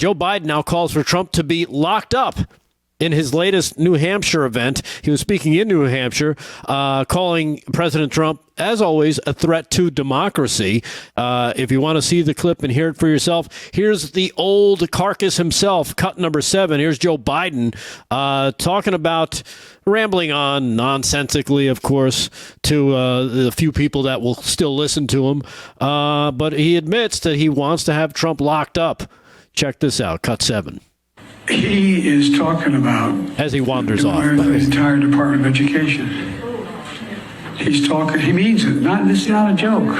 Joe Biden now calls for Trump to be locked up. In his latest New Hampshire event, he was speaking in New Hampshire, calling President Trump, as always, a threat to democracy. If you want to see the clip and hear it for yourself, here's the old carcass himself, cut number 7. Here's Joe Biden talking about, rambling on nonsensically, of course, to the few people that will still listen to him. But he admits that he wants to have Trump locked up. Check this out, cut 7. He is talking about, as he wanders off, the entire Department of Education. He's talking, he means it. This is not a joke.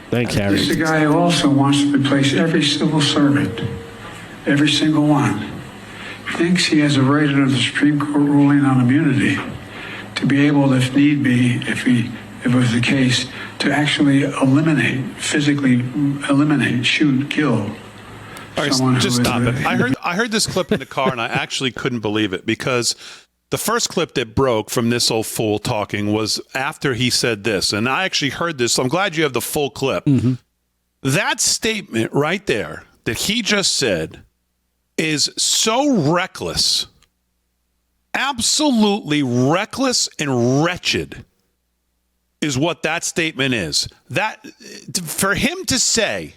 Thanks, Harry. This is a guy who also wants to replace every civil servant, every single one. Thinks he has a right under the Supreme Court ruling on immunity to be able, if need be, if it was the case, to actually physically eliminate, shoot, kill. All right, just stop it. I heard this clip in the car, and I actually couldn't believe it, because the first clip that broke from this old fool talking was after he said this, and I actually heard this, so I'm glad you have the full clip. Mm-hmm. That statement right there that he just said is so reckless, absolutely reckless and wretched is what that statement is. That, for him to say,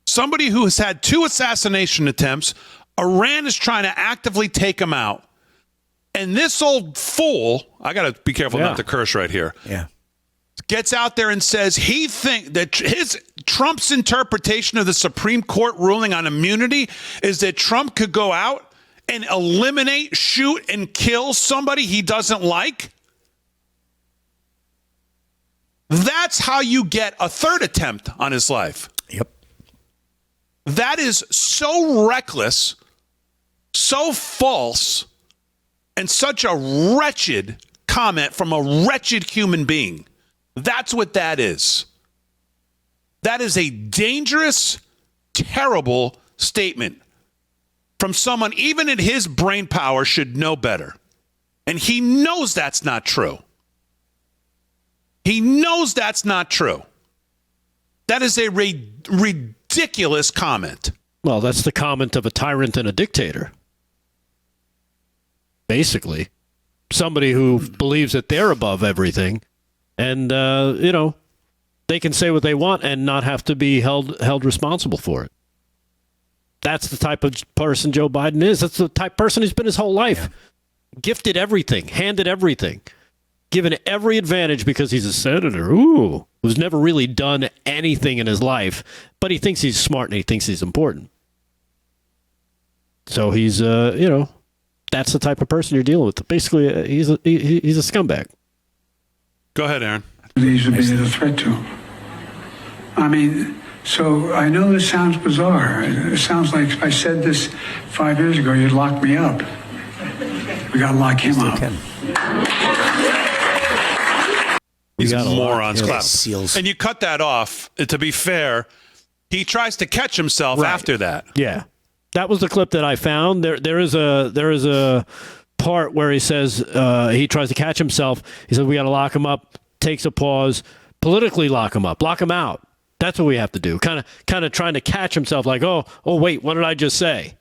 somebody who has had 2 assassination attempts, Iran is trying to actively take him out, and this old fool, I got to be careful not to curse right here, gets out there and says he thinks that Trump's interpretation of the Supreme Court ruling on immunity is that Trump could go out and eliminate, shoot, and kill somebody he doesn't like. That's how you get a 3rd attempt on his life. Yep. That is so reckless, so false, and such a wretched comment from a wretched human being. That's what that is. That is a dangerous, terrible statement from someone, even at his brain power, should know better. And he knows that's not true. He knows that's not true. That is a ridiculous comment. Well, that's the comment of a tyrant and a dictator. Basically, somebody who believes that they're above everything, and they can say what they want and not have to be held responsible for it. That's the type of person Joe Biden is. That's the type of person he's been his whole life. Yeah. Gifted everything, handed everything, given every advantage because he's a senator. Who's never really done anything in his life, but he thinks he's smart and he thinks he's important. So he's, that's the type of person you're dealing with. Basically, he's a scumbag. Go ahead, Aaron. These would be a threat to him. I mean, so I know this sounds bizarre. It sounds like if I said this 5 years ago, you'd lock me up. We got to lock him up. He's a moron. And you cut that off. To be fair, he tries to catch himself after that. Yeah. That was the clip that I found. There is a part where he says he tries to catch himself. He says we got to lock him up. Takes a pause. Politically lock him up. Lock him out. That's what we have to do. Kind of trying to catch himself. Like, oh wait, what did I just say?